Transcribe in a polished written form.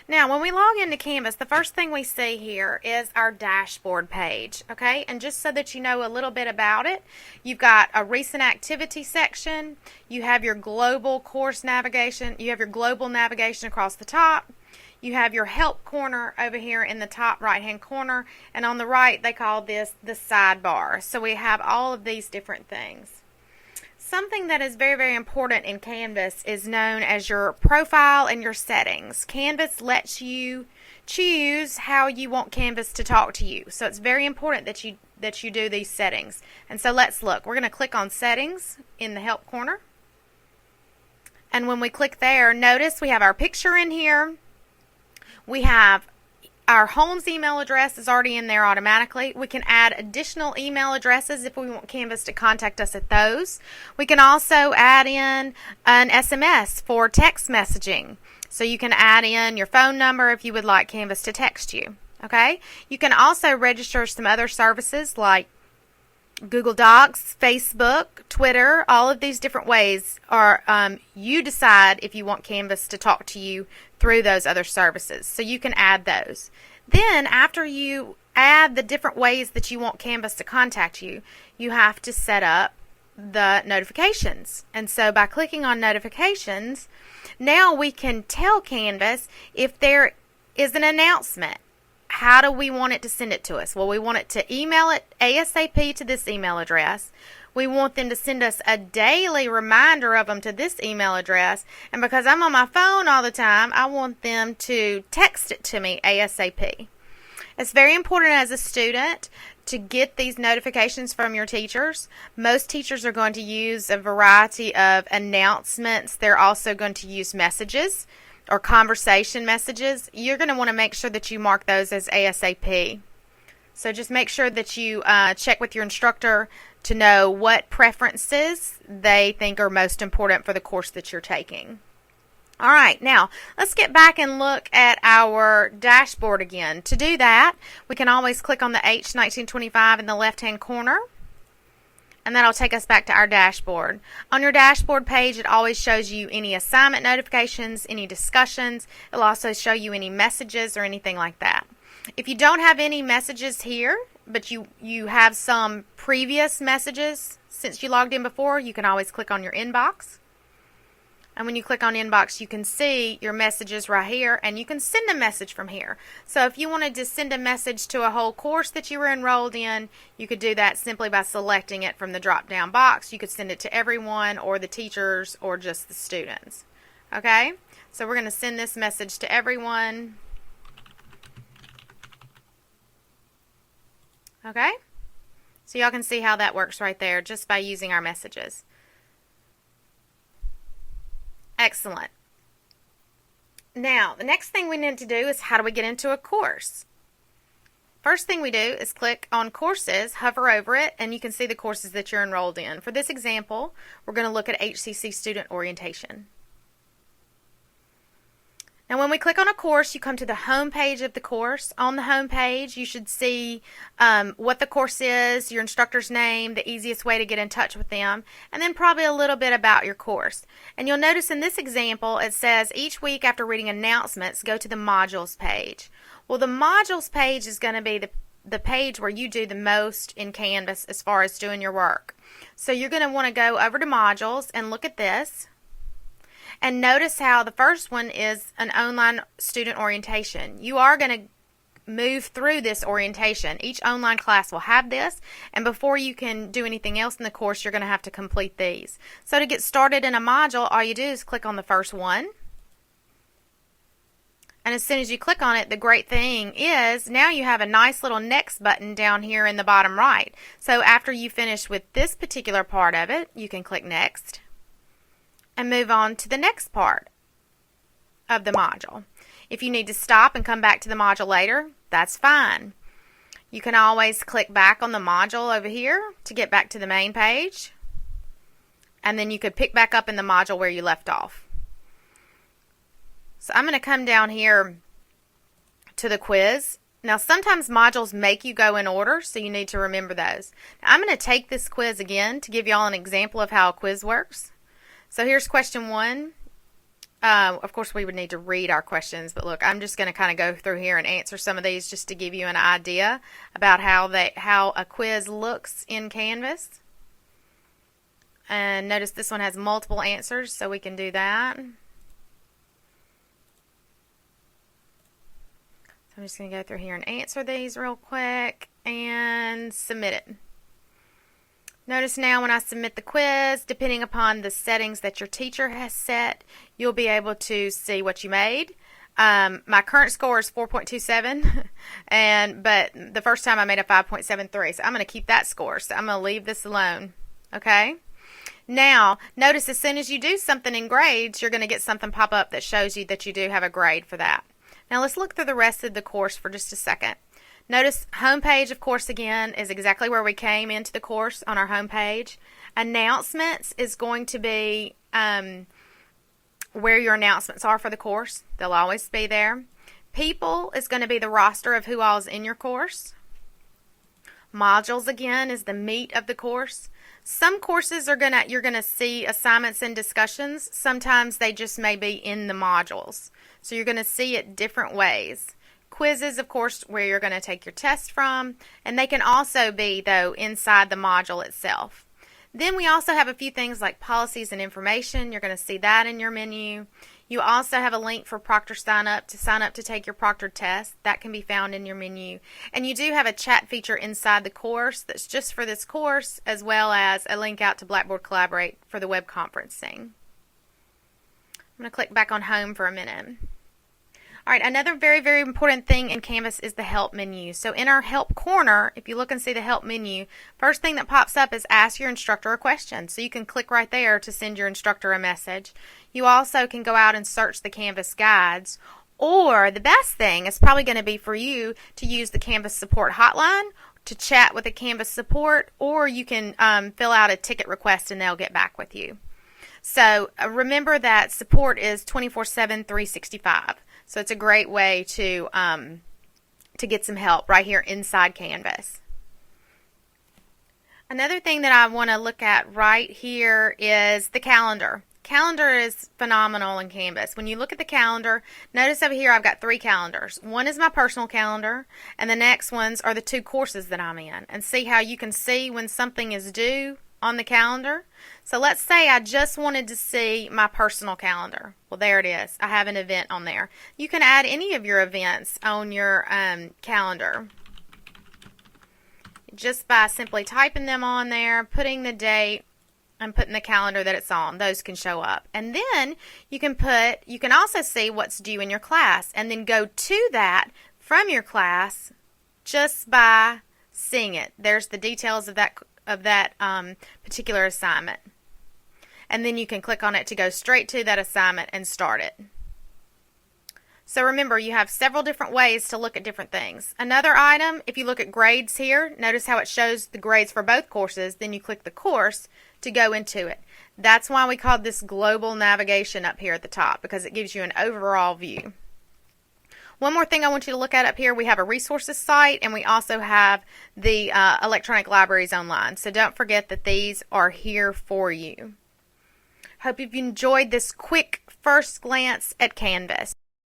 Now, when we log into Canvas, the first thing we see here is our dashboard page, okay? And just so that you know a little bit about it, you've got a recent activity section, you have your global course navigation, you have your global navigation across the top, you have your help corner over here in the top right-hand corner, and on the right they call this the sidebar. So we have all of these different things. Something that is very, very important in Canvas is known as your profile and your settings. Canvas lets you choose how you want Canvas to talk to you. So it's very important that you do these settings. And so let's look. We're going to click on settings in the help corner. And when we click there, notice we have our picture in here. We have our home's email address is already in there automatically. We can add additional email addresses if we want Canvas to contact us at those. We can also add in an SMS for text messaging. So you can add in your phone number if you would like Canvas to text you. Okay? You can also register some other services like Google Docs, Facebook, Twitter. All of these different ways are you decide if you want Canvas to talk to you through those other services. So you can add those. Then after you add the different ways that you want Canvas to contact you, you have to set up the notifications. And so by clicking on notifications, now we can tell Canvas if there is an announcement. How do we want it to send it to us? Well, we want it to email it ASAP to this email address. We want them to send us a daily reminder of them to this email address. And because I'm on my phone all the time, I want them to text it to me ASAP. It's very important as a student to get these notifications from your teachers. Most teachers are going to use a variety of announcements. They're also going to use messages or conversation messages. You're going to want to make sure that you mark those as ASAP. So just make sure that you check with your instructor to know what preferences they think are most important for the course that you're taking. All right, now let's get back and look at our dashboard again. To do that, we can always click on the H1925 in the left-hand corner, and that'll take us back to our dashboard. On your dashboard page, it always shows you any assignment notifications, any discussions. It'll also show you any messages or anything like that. If you don't have any messages here, but you have some previous messages since you logged in before, you can always click on your inbox. And when you click on inbox, you can see your messages right here, and you can send a message from here. So if you wanted to send a message to a whole course that you were enrolled in, you could do that simply by selecting it from the drop-down box. You could send it to everyone or the teachers or just the students. Okay? So we're going to send this message to everyone. Okay? So y'all can see how that works right there just by using our messages. Excellent. Now, the next thing we need to do is how do we get into a course? First thing we do is click on Courses, hover over it, and you can see the courses that you're enrolled in. For this example, we're going to look at HCC Student Orientation. Now, when we click on a course, you come to the home page of the course. On the home page, you should see what the course is, your instructor's name, the easiest way to get in touch with them, and then probably a little bit about your course. And you'll notice in this example, it says each week after reading announcements, go to the modules page. Well, the modules page is going to be the page where you do the most in Canvas as far as doing your work. So you're going to want to go over to modules and look at this. And notice how the first one is an online student orientation. You are going to move through this orientation. Each online class will have this, and before you can do anything else in the course, you're going to have to complete these. So to get started in a module, all you do is click on the first one. And as soon as you click on it, the great thing is now you have a nice little next button down here in the bottom right. So after you finish with this particular part of it, you can click next and move on to the next part of the module. If you need to stop and come back to the module later, that's fine. You can always click back on the module over here to get back to the main page, and then you could pick back up in the module where you left off. So I'm going to come down here to the quiz. Now sometimes modules make you go in order, so you need to remember those. Now, I'm going to take this quiz again to give you all an example of how a quiz works. So here's question 1. Of course, we would need to read our questions, but look, I'm just going to kind of go through here and answer some of these just to give you an idea about how a quiz looks in Canvas. And notice this one has multiple answers, so we can do that. I'm just going to go through here and answer these real quick and submit it. Notice now when I submit the quiz, depending upon the settings that your teacher has set, you'll be able to see what you made. My current score is 4.27, but the first time I made a 5.73, so I'm going to keep that score. So I'm going to leave this alone. Okay? Now, notice as soon as you do something in grades, you're going to get something pop up that shows you that you do have a grade for that. Now let's look through the rest of the course for just a second. Notice homepage, of course, again, is exactly where we came into the course on our homepage. Announcements is going to be where your announcements are for the course. They'll always be there. People is going to be the roster of who all is in your course. Modules, again, is the meat of the course. Some courses you're gonna see assignments and discussions. Sometimes they just may be in the modules. So you're gonna see it different ways. Quizzes, of course, where you're gonna take your test from, and they can also be, though, inside the module itself. Then we also have a few things like policies and information. You're gonna see that in your menu. You also have a link for Proctor sign up to take your proctored test. That can be found in your menu. And you do have a chat feature inside the course that's just for this course, as well as a link out to Blackboard Collaborate for the web conferencing. I'm going to click back on home for a minute. All right, another very, very important thing in Canvas is the help menu. So in our help corner, if you look and see the help menu, first thing that pops up is ask your instructor a question. So you can click right there to send your instructor a message. You also can go out and search the Canvas guides, or the best thing is probably going to be for you to use the Canvas support hotline to chat with the Canvas support, or you can fill out a ticket request and they'll get back with you. So remember that support is 24/7, 365. So it's a great way to get some help right here inside Canvas. Another thing that I want to look at right here is the calendar. Calendar is phenomenal in Canvas. When you look at the calendar, notice over here I've got 3 calendars. One is my personal calendar, and the next ones are the 2 courses that I'm in. And see how you can see when something is due on the calendar. So let's say I just wanted to see my personal calendar. Well, there it is. I have an event on there. You can add any of your events on your calendar just by simply typing them on there, putting the date, and putting the calendar that it's on. Those can show up. And then you can also see what's due in your class and then go to that from your class just by seeing it. There's the details of that particular assignment. And then you can click on it to go straight to that assignment and start it. So remember, you have several different ways to look at different things. Another item, if you look at grades here, notice how it shows the grades for both courses. Then you click the course to go into it. That's why we call this global navigation up here at the top, because it gives you an overall view. One more thing I want you to look at up here, we have a resources site, and we also have the electronic libraries online. So don't forget that these are here for you. Hope you've enjoyed this quick first glance at Canvas.